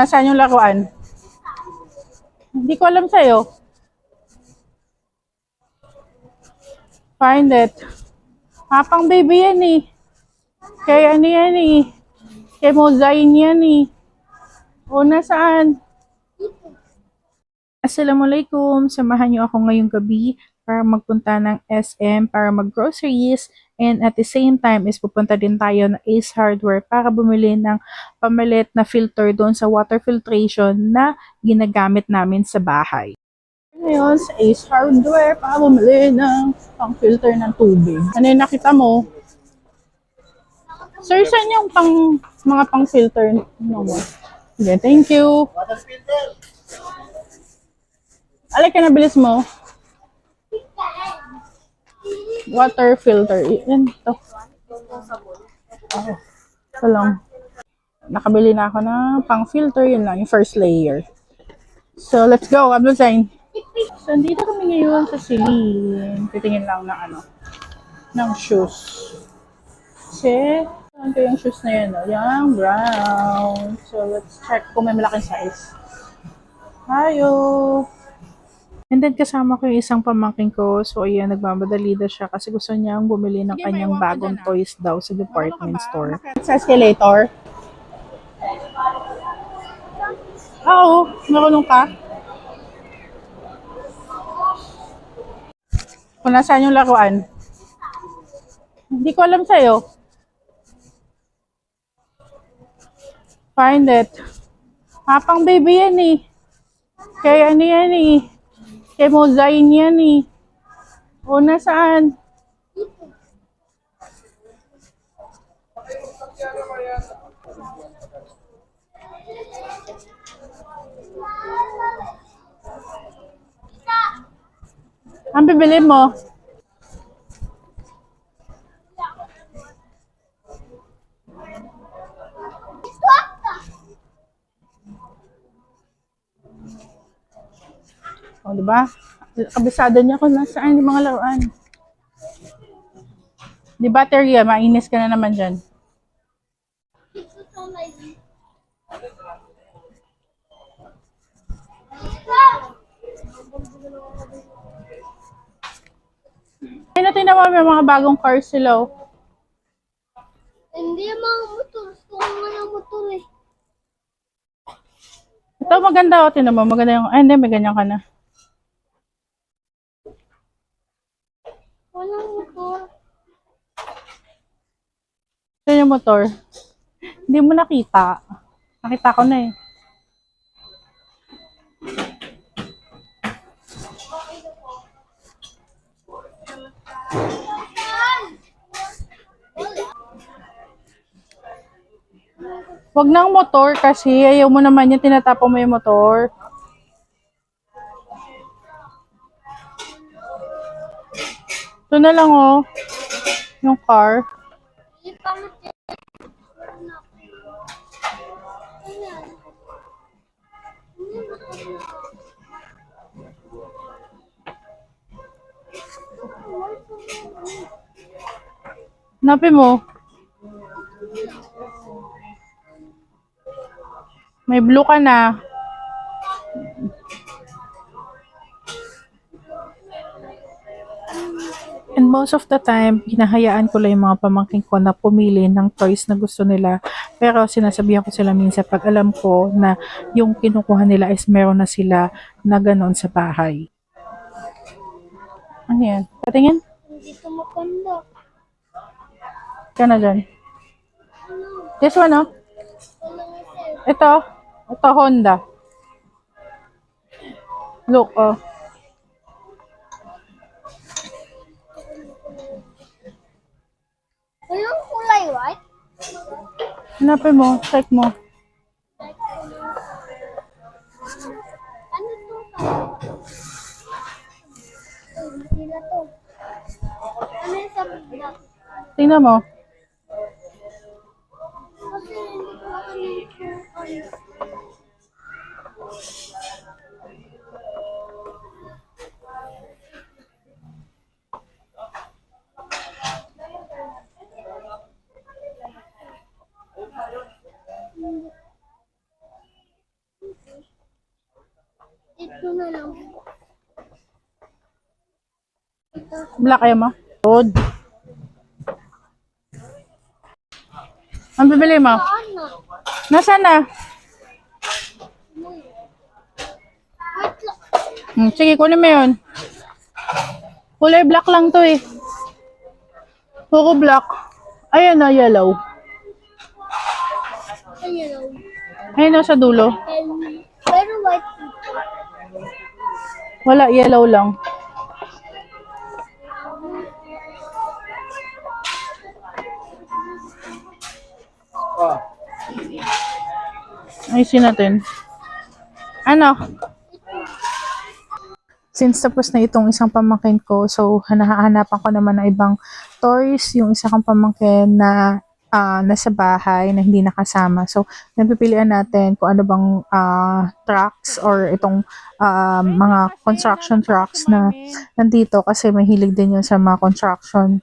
Nasaan yung laruan? Hindi ko alam sa'yo. Find it. Pang baby yan eh. Kay ano yan eh. Kay Mozain yan eh. O nasaan? Assalamualaikum. Samahan niyo ako ngayong gabi para magpunta ng SM para mag-groceries and at the same time is pupunta din tayo ng Ace Hardware para bumili ng pamalit na filter doon sa water filtration na ginagamit namin sa bahay. Ngayon sa Ace Hardware para bumili ng pang-filter ng tubig. Ano yung nakita mo? Sir, saan yung mga pang-filter mo? Okay, thank you. Alay ka na, bilis mo. Water filter. Yan, ito. Oh, ito lang. Nakabili na ako ng pang-filter. Yun lang, yung first layer. So, let's go. I'm Lusain. So, dito kami ngayon sa Celine. Titingin lang ng shoes. Kasi, ano yung shoes na yan, yung brown. So, let's check kung may malaking size. Hayo! And then kasama ko yung isang pamangkin ko. So ayan, nagmamadali na siya kasi gusto niyang bumili ng kanyang bagong toys daw sa department store. Sa escalator? Oo, marunong ka? Kung nasaan yung laruan? Hindi ko alam sa'yo. Find it. Pang baby yan eh. Kay ano yan eh. Kay Mozain yan eh. O nasaan? Ang bibili mo? O, diba? Kabisado niya kung nasaan yung mga laruan. Di ba, Teria? Mainis ka na naman dyan. Ay, natin naman may mga bagong cars sila. Hindi mga motor. Gusto ko nga ng motor eh. Ito maganda o, tinan mo. Maganda yung, ay hindi, may ganyan ka na. Walang motor. Ito yung motor. Hindi mo nakita. Nakita ko na eh. Wag nang motor kasi ayaw mo naman yung tinatapon mo yung motor. Ito na lang oh. Yung car. Hindi pa motor. Ayan. Hanapin mo. May blue ka na. And most of the time, hinahayaan ko lang yung mga pamangkin ko na pumili ng toys na gusto nila. Pero sinasabihan ko sila minsan pag alam ko na yung kinukuha nila is meron na sila na ganon sa bahay. Ano yan? Patingin? Hindi ito maganda. Ka na dyan. This one oh. Walang isa. Ito. Ito Honda. Look oh. Walang kulay white. Hanapin mo. Check mo. Ano to? Hindi na to. Ano yung sa black? Tingnan mo. Kasi hindi ko makalimutan. Ito na lang. Ito. Black ayaw mo? Good. Ang bibili mo? Saan na? Nasaan na? Wait lang. Sige, kunin mo yun. Kulay black lang to eh. Coco black. Ayan na, yellow. Ang yellow. Ayun na sa dulo. Pero white dito. Wala, yellow lang. Ayusin natin. Ano? Since tapos na itong isang pamangkin ko, so hanahanapan ko naman ng ibang toys, yung isa kong pamangkin na nasa bahay na hindi nakasama. So, napipilian natin kung ano bang trucks or itong mga construction trucks na nandito kasi mahilig din yun sa mga construction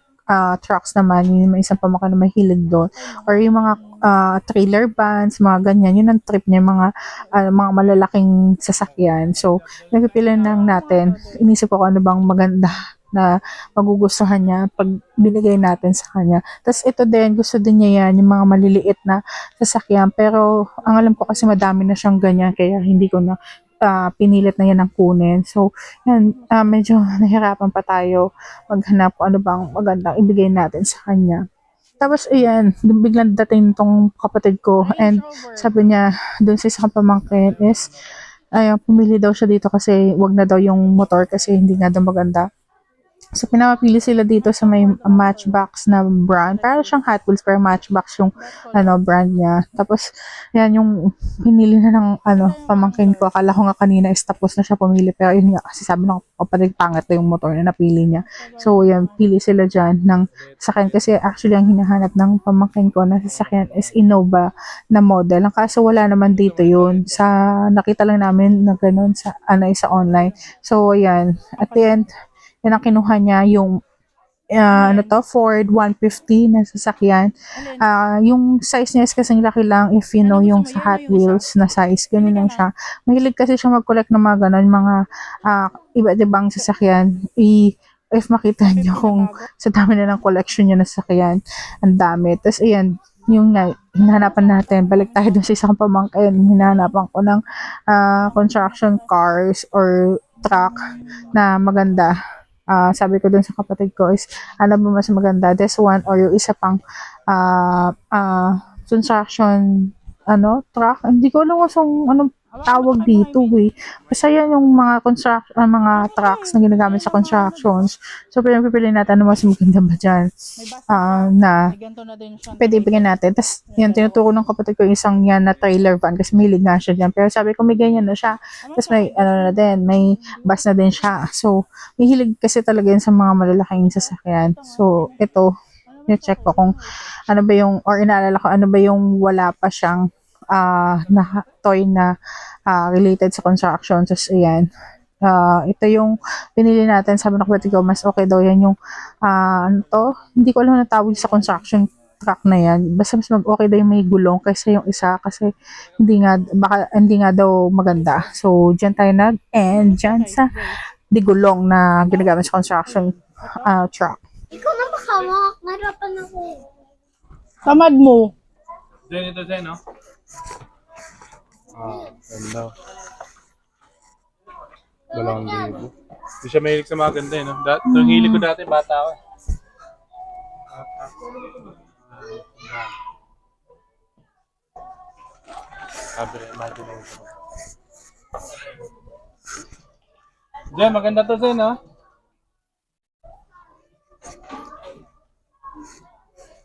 trucks naman. Yung may isang pamangkin na mahilig doon. Or yung mga trailer vans, mga ganyan. Yun ang trip niya, mga malalaking sasakyan. So, napipilian lang natin. Inisip ko kung ano bang maganda na magugustuhan niya pag binigay natin sa kanya. Tapos ito din, gusto din niya yan, yung mga maliliit na sasakyan. Pero ang alam ko kasi madami na siyang ganyan, kaya hindi ko na pinilit na yan ang kunin. So, yan, medyo nahirapan pa tayo maghanap kung ano bang magandang ibigay natin sa kanya. Tapos, ayan, biglang dating tong kapatid ko and sabi niya, dun sa isang pamangkin is, pumili daw siya dito kasi wag na daw yung motor kasi hindi nga daw maganda. So, pinapili sila dito sa may Matchbox na brand. Para siyang Hot Wheels pero Matchbox yung brand niya. Tapos, yan yung pinili na ng pamangkin ko. Akala ko nga kanina is tapos na siya pumili. Pero yun nga, kasi sabi ng kapatid, pangit na yung motor na napili niya. So, yan, pili sila dyan ng sasakyan. Kasi actually, ang hinahanap ng pamangkin ko na sasakyan is Innova na model. Ang kaso, wala naman dito yun. Nakita lang namin na ganun sa online. So, yan. At the end, yan ang kinuha niya yung Ford 150 na sasakyan. Yung size niya is kasing laki lang if you know yung sa Hot Wheels na size. Ganun lang siya. Mahilig kasi siya mag-collect ng mga ganun, mga iba't ibang sasakyan. If makita niyo kung sa dami na ng collection niya na sasakyan, ang dami. Tapos ayan, yung hinahanapan natin, balik tayo dun sa isang pamangkin, hinahanapan ko ng construction cars or truck na maganda. Sabi ko dun sa kapatid ko is, ano ba mas maganda, this one or yung isa pang construction truck. Hindi ko alam kung anong tawag dito eh. Basta yan yung mga mga trucks na ginagamit sa constructions. So, pinapipili natin ano mas maganda ba dyan na pwede ibigay natin. Tapos, yan, tinuturo ng kapatid ko isang yan na trailer van kasi mahilig nga siya dyan. Pero sabi ko, may ganyan na siya. Tapos may, na din, may bus na din siya. So, mahilig kasi talaga yan sa mga malalaking sasakyan. So, ito, i-check ko kung ano ba yung, or inaalala ko, ano ba yung wala pa siyang na toy na related sa construction. Tapos, ayan. Ito yung pinili natin. Sabi ng kapatid ko, mas okay daw yan yung, hindi ko alam na tawag sa construction truck na yan. Basta mas okay daw yung may gulong kaysa yung isa kasi hindi nga daw maganda. So, dyan tayo and dyan sa di gulong na ginagamit sa construction truck. Ikaw na makawak. Narapan ako. Tamad mo. Jen, ito Jen, no? Ganda. 2,000. Hindi siya mahilig sa mga ganda, no? Itong hilig ko dati, bata ako. Sabi rin, imagination. Jen, maganda to Jen, no?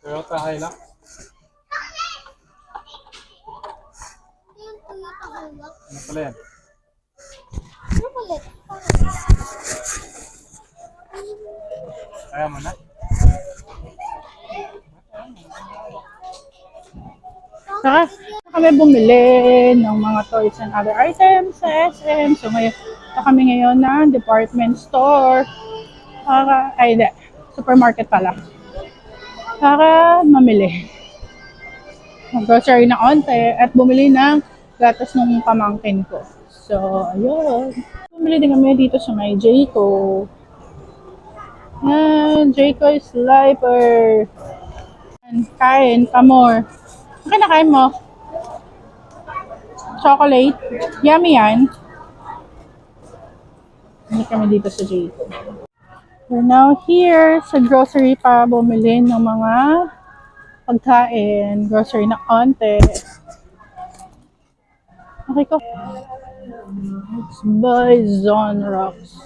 Toyota Hilux. Yung Toyota Hilux. Ano pala yan? Ano ulit? Kaya mo na? Saka kami bumili ng mga toys and other items sa SM. So ngayon, kami ngayon ng department store. Supermarket pala. Para mamili. Mag-grocery na onte at bumili ng gatas ng pamangkin ko. So, ayun. Bumili din kami dito sa may Jayco. Yan, Jayco is lifer. Kain, pa more. Ano kinakain mo? Chocolate. Yummy yan. Hindi kami dito sa Jayco. We're now here sa grocery para bumili ng mga pagkain. Grocery na konti. Okay ko. Let's buy Zon Rocks.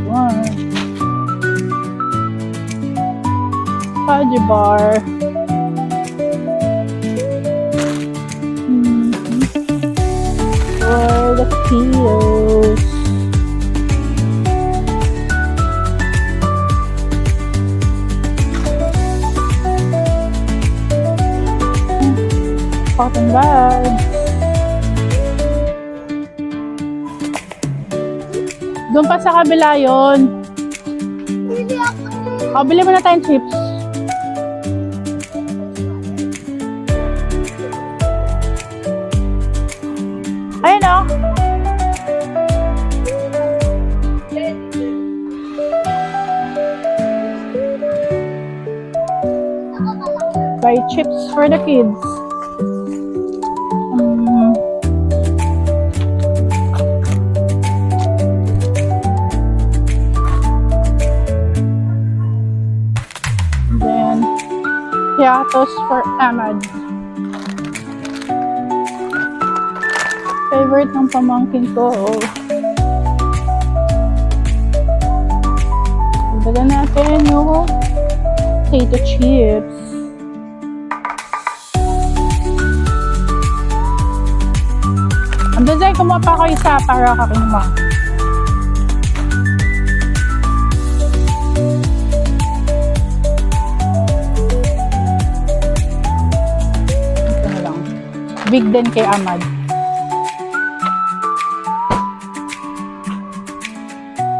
One. Fudgy bar. For the kilos. Cotton bags. Doon pa sa kabila yun. Hindi ako. O, bili mo na tayong chips. Ayun o. Buy chips for the kids. Then, Piatos for Ahmad. Favorite ng pamangkin ko. Dagdagan natin yung potato chips. Ang design, kumuha pa ako isa para kakinuha. Ito na lang. Big din kay Ahmad.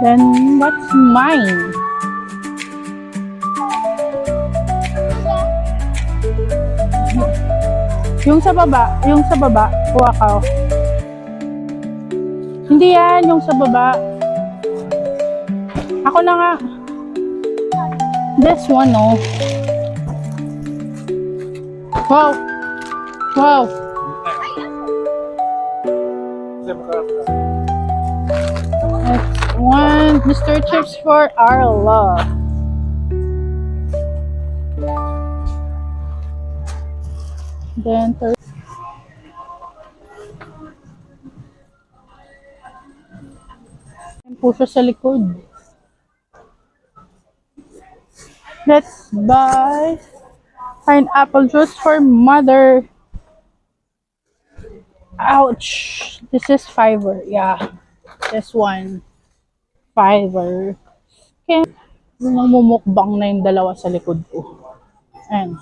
Then, what's mine? Yung sa baba, kuha ka. Hindi yan, yung sa baba. Ako na nga. This one, oh. Wow. Wow. Next one, Mr. Chips for Arla. Then, third. Yung puso sa likod. Let's buy pineapple juice for mother. Ouch! This is fiber. Yeah. This one. Fiber. Okay. Namumukbang na yung dalawa sa likod ko. And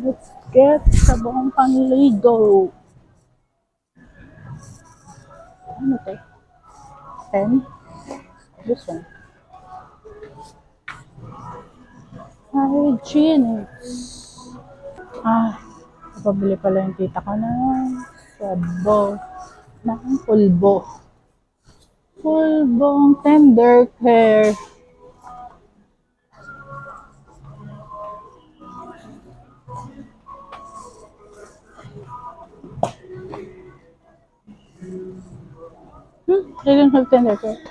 let's get sabong panligo. Ano ito? 10? This one. Hygienics. Pabili pala yung tita ko ng sabo ng pulbo. Pulbong tender care. They don't have tender care.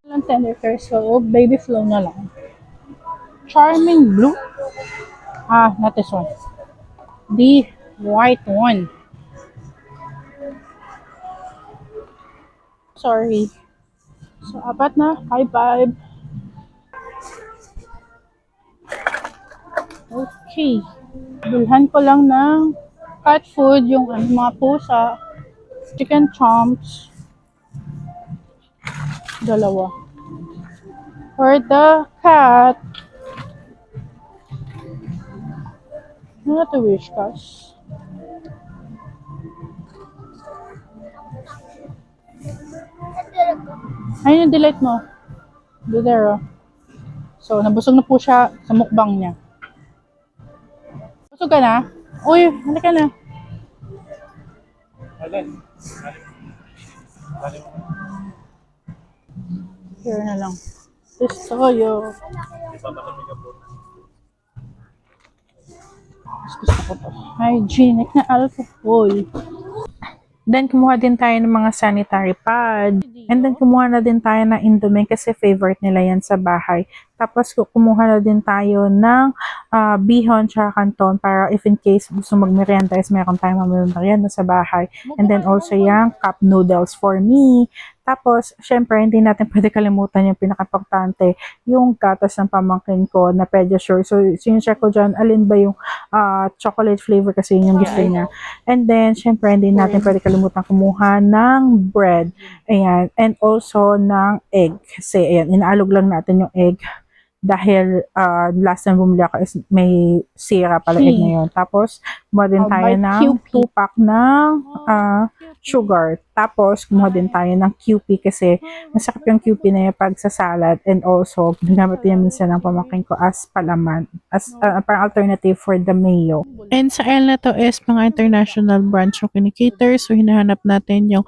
Walang tender care, so baby flow na lang. Charming blue. Not this one. The white one. Sorry. So, apat na. High five. Okay. Bilhan ko lang ng cat food, yung mga pusa. Chicken chomps. Dalawa. For the cat. Ano to Whiskas? Ayun yung delete mo. Do there, oh. So, nabusog na po siya sa mukbang niya. Busog ka na? Uy, halika na. Alan. Here na lang. Pistoyo. Gusto ko to. Hygienic na alcohol. Then, kumuha din tayo ng mga sanitary pad. And then, kumuha na din tayo ng Indomie kasi favorite nila yan sa bahay. Tapos, kumuha na din tayo ng bihon tsaka kanton para if in case gusto magmerienda is meron tayong mamerienda sa bahay. And then, also yung cup noodles for me. Tapos, syempre, hindi natin pwede kalimutan yung pinaka-importante, yung gatas ng pamangkin ko na Pediasure. So, sinecheck ko dyan, alin ba yung chocolate flavor kasi yun yung gusto niya. And then, syempre, hindi natin pwede kalimutan kumuha ng bread. Ayan. And also ng egg. Kasi, ayan, inaalog lang natin yung egg. Dahil last time bumili ako is may sira pala egg na yun. Tapos, kumuha din tayo ng 2 pack ng sugar. Tapos, kumuha din tayo ng QP kasi masakit yung QP na yun pag sa salad. And also, ginamit yan minsan ng pamangkin ko as palaman. As parang alternative for the mayo. And sa aisle na to is mga international brands yung kinikater. So, hinahanap natin yung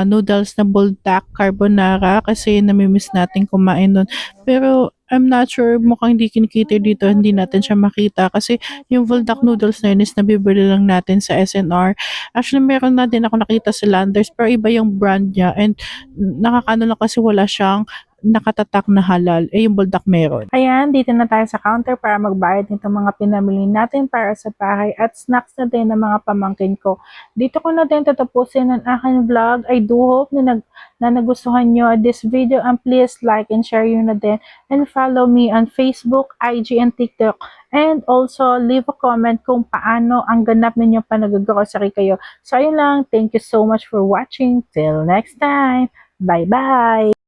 noodles na buldak carbonara kasi namimiss natin kumain nun. Pero, I'm not sure, mukhang hindi kinikater dito, hindi natin siya makita kasi yung buldak noodles na yun is nabibili lang natin sa SNR. Actually, meron na din ako nakita sa Landers pero iba yung brand niya and nakakano lang kasi wala siyang nakatatak na halal. Yung buldak meron. Ayan, dito na tayo sa counter para magbayad nitong mga pinamili natin para sa bahay at snacks na din ng mga pamangkin ko. Dito ko na din tatapusin ang aking vlog. I do hope na nagustuhan nyo this video and please like and share yun na din and follow me on Facebook, IG, and TikTok. And also, leave a comment kung paano ang ganap ninyong panag-grocery kayo. So, ayun lang. Thank you so much for watching. Till next time. Bye-bye!